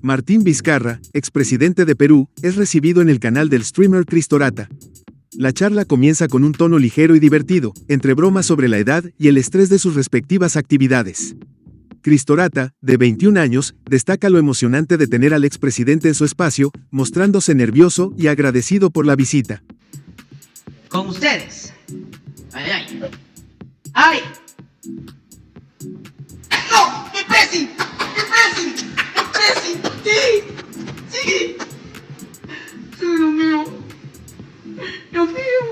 Martín Vizcarra, expresidente de Perú, es recibido en el canal del streamer Cristorata. La charla comienza con un tono ligero y divertido, entre bromas sobre la edad y el estrés de sus respectivas actividades. Cristorata, de 21 años, destaca lo emocionante de tener al expresidente en su espacio, mostrándose nervioso y agradecido por la visita. Con ustedes. Ay, ay. ¡Ay! ¡No! ¡Mi Presi! ¡Mi Presi! ¡Mi Presi! ¡Sí! ¡Sí! ¡Sí, Dios mío! ¡Dios mío!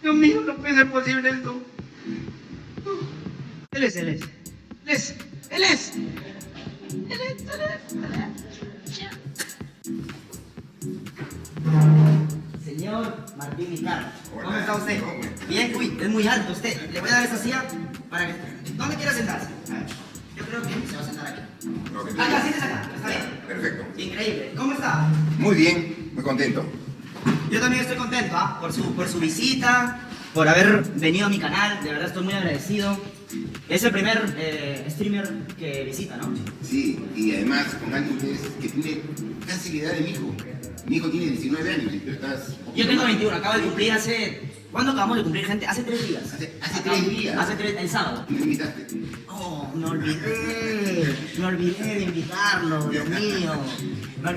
¡Dios mío! No puede ser posible esto. Él es. Él es. Señor Martín Vizcarra, ¿cómo está usted? Bien, uy, es muy alto usted. Le voy a dar esa silla para que... ¿Dónde quiere sentarse? A ver, yo creo que se va a sentar aquí. Acá, siéntese acá, está bien. Perfecto. Increíble. ¿Cómo está? Muy bien, muy contento. Yo también estoy contento, por su visita, por haber venido a mi canal. De verdad estoy muy agradecido. Es el primer streamer que visita, ¿no? Sí, y además con alguien que tiene casi la edad de mi hijo. Mi hijo tiene 19 años y tú estás... Yo tengo 21, acabo de cumplir hace... ¿Cuándo acabamos de cumplir, gente? Hace 3 días. Hace 3 días. Hace 3, el sábado. ¿Me invitaste? Oh, me olvidé de invitarlo, Dios mío.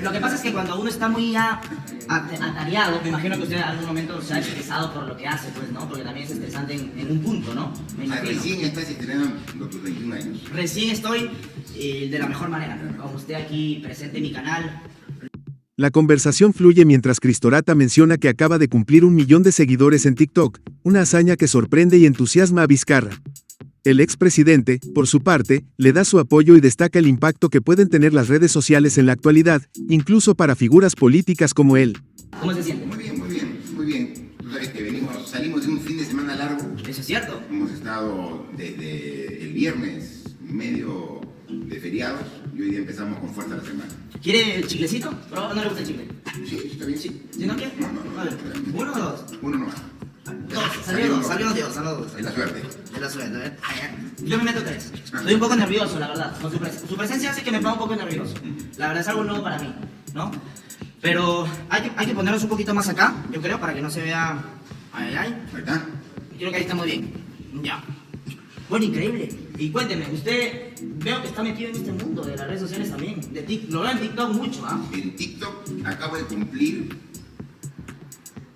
Lo que pasa es que cuando uno está muy ya atareado, me imagino que usted en algún momento se ha estresado por lo que hace, pues, ¿no? Porque también es estresante en un punto, ¿no? Me imagino. Recién estás estrenando tus 21 años. Recién estoy de la mejor manera, con usted aquí presente en mi canal. La conversación fluye mientras Cristorata menciona que acaba de cumplir 1 millón de seguidores en TikTok, una hazaña que sorprende y entusiasma a Vizcarra. El expresidente, por su parte, le da su apoyo y destaca el impacto que pueden tener las redes sociales en la actualidad, incluso para figuras políticas como él. ¿Cómo se siente? Muy bien. Tú sabes que salimos de un fin de semana largo. ¿Eso es cierto? Hemos estado desde el viernes, medio de feriados, y hoy día empezamos con fuerza la semana. ¿Quiere el chiclecito? ¿No le gusta el chicle? Sí, está bien. Sí. ¿Si no quiere? No. A ver, ¿1 o 2? Uno nomás. Salió dos. Es la suerte. Es la suerte, a ver. Yo me meto 3. Estoy un poco nervioso, la verdad. Con su presencia hace que me ponga un poco nervioso. La verdad es algo nuevo para mí, ¿no? Pero hay que ponernos un poquito más acá, yo creo, para que no se vea... Ay. Ahí está. Creo que ahí está muy bien. Ya. Bueno, increíble. Y cuénteme, usted veo que está metido en este mundo de las redes sociales también. Lo veo en TikTok mucho, ¿ah? En TikTok acabo de cumplir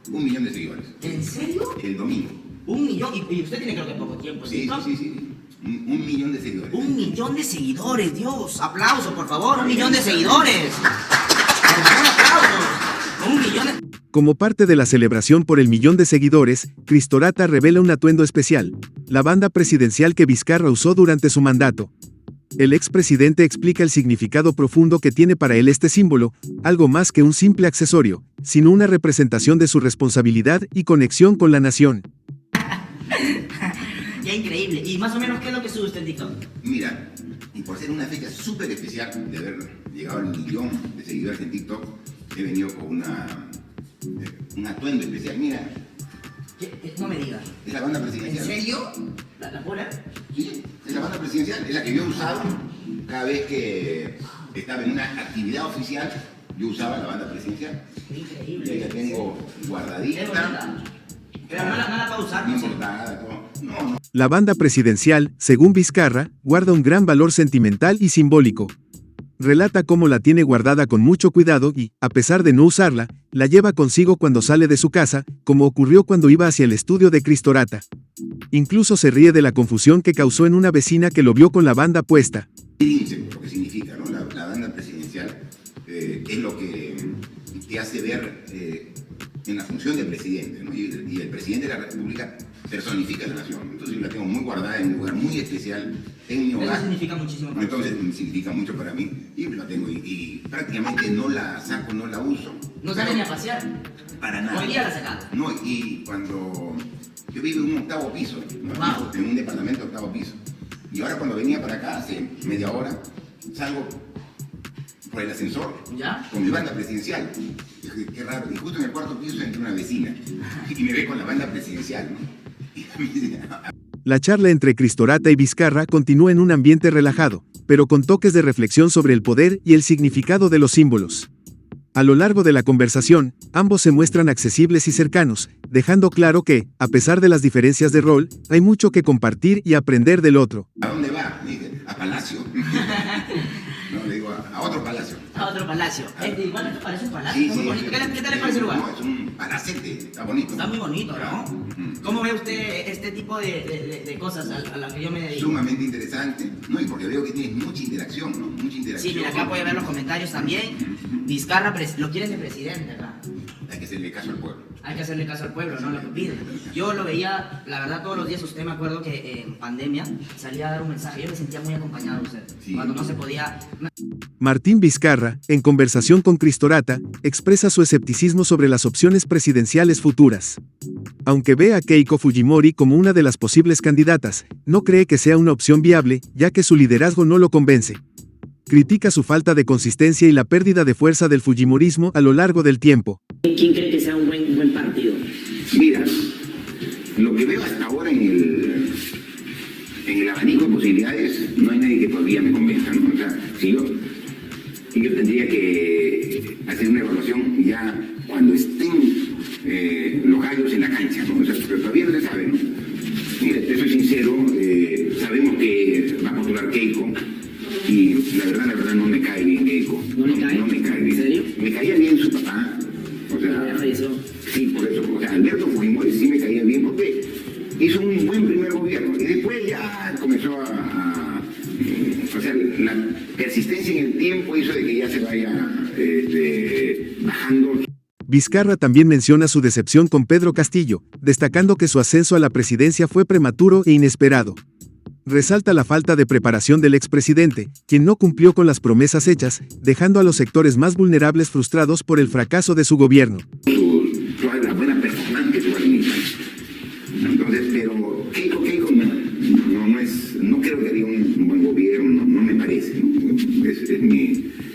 1 millón de seguidores. ¿En serio? El domingo. 1 millón. Y usted tiene creo que poco tiempo en TikTok. Sí. 1 millón de seguidores. 1 millón de seguidores, Dios. Aplausos, por favor. 1 millón de seguidores. Por favor, aplausos. 1 millón de... Como parte de la celebración por el 1 millón de seguidores, Cristorata revela un atuendo especial, la banda presidencial que Vizcarra usó durante su mandato. El expresidente explica el significado profundo que tiene para él este símbolo, algo más que un simple accesorio, sino una representación de su responsabilidad y conexión con la nación. Ya increíble. ¿Y más o menos qué es lo que sube usted en TikTok? Mira, y por ser una fecha súper especial de haber llegado al 1 millón de seguidores en TikTok, he venido con un atuendo especial. Mira. No me diga. Es la banda presidencial. ¿En serio? ¿La pura? Sí, es la banda presidencial. Es la que yo he usado cada vez que estaba en una actividad oficial. Yo usaba la banda presidencial. Qué increíble. Y la tengo guardadita. Es bonita. Pero no la puedo usar, bien ¿no? bordada, todo. No. La banda presidencial, según Vizcarra, guarda un gran valor sentimental y simbólico. Relata cómo la tiene guardada con mucho cuidado y, a pesar de no usarla, la lleva consigo cuando sale de su casa, como ocurrió cuando iba hacia el estudio de Cristorata. Incluso se ríe de la confusión que causó en una vecina que lo vio con la banda puesta. Lo que significa, ¿no? La banda presidencial es lo que te hace ver en la función del presidente, ¿no? Y el presidente de la República personifica la nación. Entonces yo la tengo muy guardada en un lugar muy especial en mi hogar. Eso significa muchísimo para Entonces significa mucho para mí y la tengo y prácticamente no la saco, no la uso. ¿No sale ni a pasear? Para nada. Hoy día la sacado. No, y cuando yo vivo en un 8º piso, ¿no? Wow. En un departamento 8º piso. Y ahora cuando venía para acá hace media hora, salgo por el ascensor, ¿ya? Con mi banda presidencial. Y dije, qué raro. Y justo en el 4º piso entró una vecina y me ve con la banda presidencial, ¿no? Y me dice, La charla entre Cristorata y Vizcarra continúa en un ambiente relajado, pero con toques de reflexión sobre el poder y el significado de los símbolos. A lo largo de la conversación, ambos se muestran accesibles y cercanos, dejando claro que, a pesar de las diferencias de rol, hay mucho que compartir y aprender del otro. ¿A dónde va? Me dije, a Palacio. No, le digo, a otro palacio. A otro palacio. Igual esto parece un palacio, Sí, está muy sí, bonito. sí. ¿Qué tal le parece el lugar? No, es un palacete, está bonito. Está muy bonito, ¿no? ¿Cómo ve usted este tipo de cosas a las que yo me dedico? Sumamente interesante, ¿no? Y porque veo que tienes mucha interacción, ¿no? Mucha interacción. Sí, mira, acá puede ver los comentarios también. Vizcarra lo quieren de presidente acá. Hay que hacerle caso al pueblo. Hay que hacerle caso al pueblo, no lo que piden. Yo lo veía, la verdad, todos los días. Usted me acuerdo que en pandemia salía a dar un mensaje. Yo me sentía muy acompañado de usted. Sí. Cuando no se podía. Martín Vizcarra, en conversación con Cristorata, expresa su escepticismo sobre las opciones presidenciales futuras. Aunque ve a Keiko Fujimori como una de las posibles candidatas, no cree que sea una opción viable, ya que su liderazgo no lo convence. Critica su falta de consistencia y la pérdida de fuerza del fujimorismo a lo largo del tiempo. ¿Quién cree que sea un buen partido? Mira, lo que veo hasta ahora en el abanico de posibilidades, no hay nadie que todavía me convenza, ¿no? O sea, si yo tendría que hacer una evaluación ya cuando estén los gallos en la cancha, ¿no? O sea, pero todavía no se sabe, ¿no? Mira, te soy sincero, sabemos que va a postular Keiko, y la verdad no me cae bien Keiko. ¿No le cae? No me cae bien. ¿En serio? Me caía bien su papá, o sea... Ya falleció. Sí, por eso, o sea, Alberto Fujimori sí me caía bien porque hizo un buen primer gobierno y después ya comenzó o sea, la persistencia en el tiempo hizo de que ya se vaya bajando. Vizcarra también menciona su decepción con Pedro Castillo, destacando que su ascenso a la presidencia fue prematuro e inesperado. Resalta la falta de preparación del expresidente, quien no cumplió con las promesas hechas, dejando a los sectores más vulnerables frustrados por el fracaso de su gobierno. La buena performance que tuvo en mi país. Entonces, pero Keiko no creo que haría un buen gobierno, no me parece, ¿no?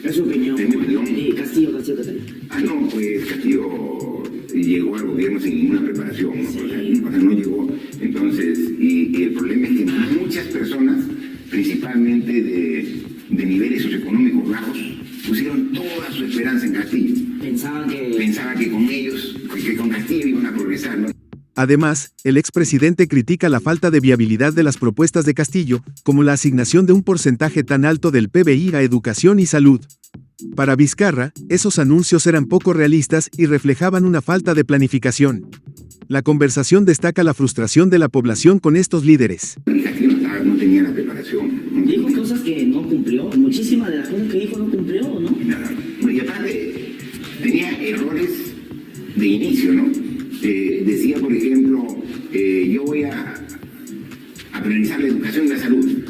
Es su opinión. Es mi opinión. Y Castillo, ¿qué tal? No, pues Castillo llegó al gobierno sin ninguna preparación, ¿no? Sí. O sea, no llegó. Entonces, y el problema es que muchas personas, principalmente de niveles socioeconómicos bajos, pusieron toda su esperanza en Castillo. Pensaba que con ellos, que con Castillo iban a progresar, ¿no? Además, el expresidente critica la falta de viabilidad de las propuestas de Castillo, como la asignación de un porcentaje tan alto del PBI a educación y salud. Para Vizcarra, esos anuncios eran poco realistas y reflejaban una falta de planificación. La conversación destaca la frustración de la población con estos líderes. Castillo no tenía la preparación. Dijo cosas que no cumplió, muchísimas de las cosas que dijo no cumplió, ¿no? No, y aparte, tenía errores de inicio, ¿no? Decía, por ejemplo, yo voy a priorizar la educación y la salud.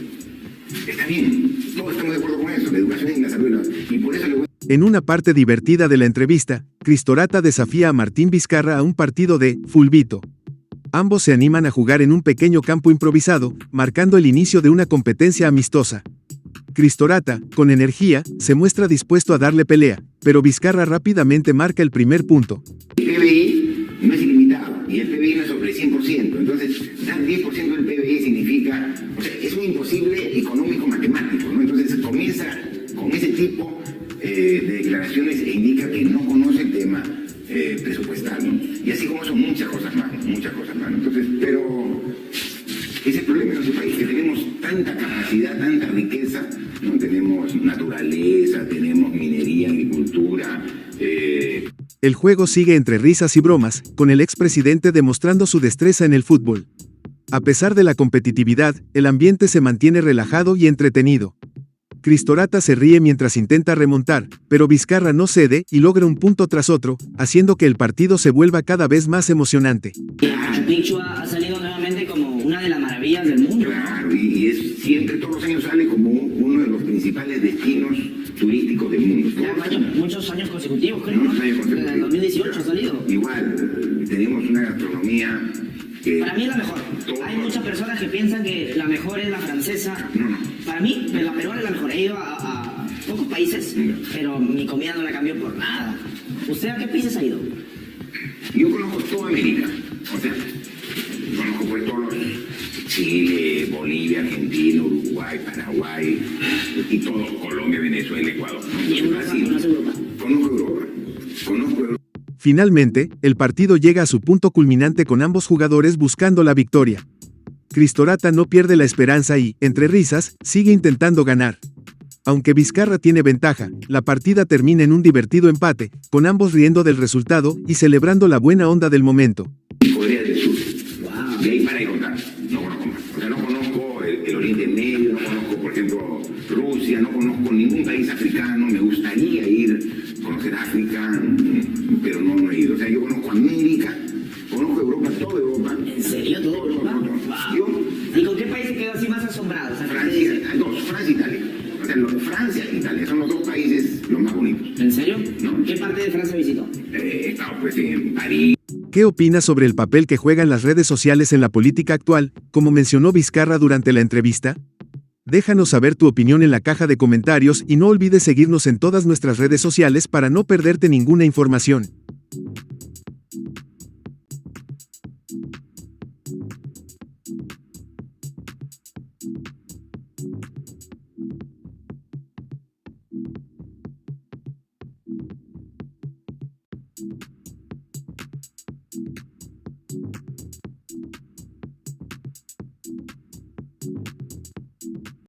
Está bien, todos estamos de acuerdo con eso, la educación y la salud. Y por eso le voy a... En una parte divertida de la entrevista, Cristorata desafía a Martín Vizcarra a un partido de fulbito. Ambos se animan a jugar en un pequeño campo improvisado, marcando el inicio de una competencia amistosa. Cristorata, con energía, se muestra dispuesto a darle pelea, pero Vizcarra rápidamente marca el primer punto. El PBI no es ilimitado y el PBI no es sobre el 100%, entonces dar 10% del PBI significa, o sea, es un imposible económico matemático, ¿no? Entonces comienza con ese tipo de declaraciones e indica que no conoce el tema presupuestal, ¿no? Y así como son muchas cosas más. Entonces, pero ese es el problema de nuestro país, que tenemos tanta capacidad, tanta riqueza, ¿no? Tenemos naturaleza, tenemos minería, agricultura. El juego sigue entre risas y bromas, con el expresidente demostrando su destreza en el fútbol. A pesar de la competitividad, el ambiente se mantiene relajado y entretenido. Cristorata se ríe mientras intenta remontar, pero Vizcarra no cede y logra un punto tras otro, haciendo que el partido se vuelva cada vez más emocionante. Machu Picchu ha salido nuevamente como una de las maravillas del mundo. Claro, y siempre todos los años sale como uno de los principales destinos turísticos del mundo. Ya muchos años consecutivos, creo, ¿no? Muchos años consecutivos. Desde el 2018 ha salido. Igual, tenemos una gastronomía que... Para mí es la mejor. Hay muchas personas que piensan que la mejor es la francesa. Para mí, la peruana es la mejor. He ido a pocos países, pero mi comida no la cambió por nada. ¿Usted a qué países ha ido? Yo conozco toda América. O sea, conozco pues todos los Chile, Bolivia, Argentina, Uruguay, Paraguay y todos, Colombia, Venezuela, Ecuador. ¿Y Europa? ¿Conoce Europa? Conozco Europa. Conozco Europa. Finalmente, el partido llega a su punto culminante con ambos jugadores buscando la victoria. Cristorata no pierde la esperanza y, entre risas, sigue intentando ganar. Aunque Vizcarra tiene ventaja, la partida termina en un divertido empate, con ambos riendo del resultado y celebrando la buena onda del momento. Corea del Sur. Wow. De ahí para Europa, no conozco más. O sea, no conozco el Oriente Medio, no conozco, por ejemplo, Rusia, no conozco ningún país africano. Me gustaría ir a conocer África, pero no he ido. O sea, yo conozco América, conozco Europa, toda Europa. ¿En serio? ¿Todo Europa? Wow. ¿Y con qué país se quedó así más asombrado? O sea, Francia e Italia. O sea, Francia e Italia son los dos países los más bonitos. ¿En serio? ¿No? ¿Qué parte de Francia visitó? He estado pues en París. ¿Qué opinas sobre el papel que juegan las redes sociales en la política actual, como mencionó Vizcarra durante la entrevista? Déjanos saber tu opinión en la caja de comentarios y no olvides seguirnos en todas nuestras redes sociales para no perderte ninguna información.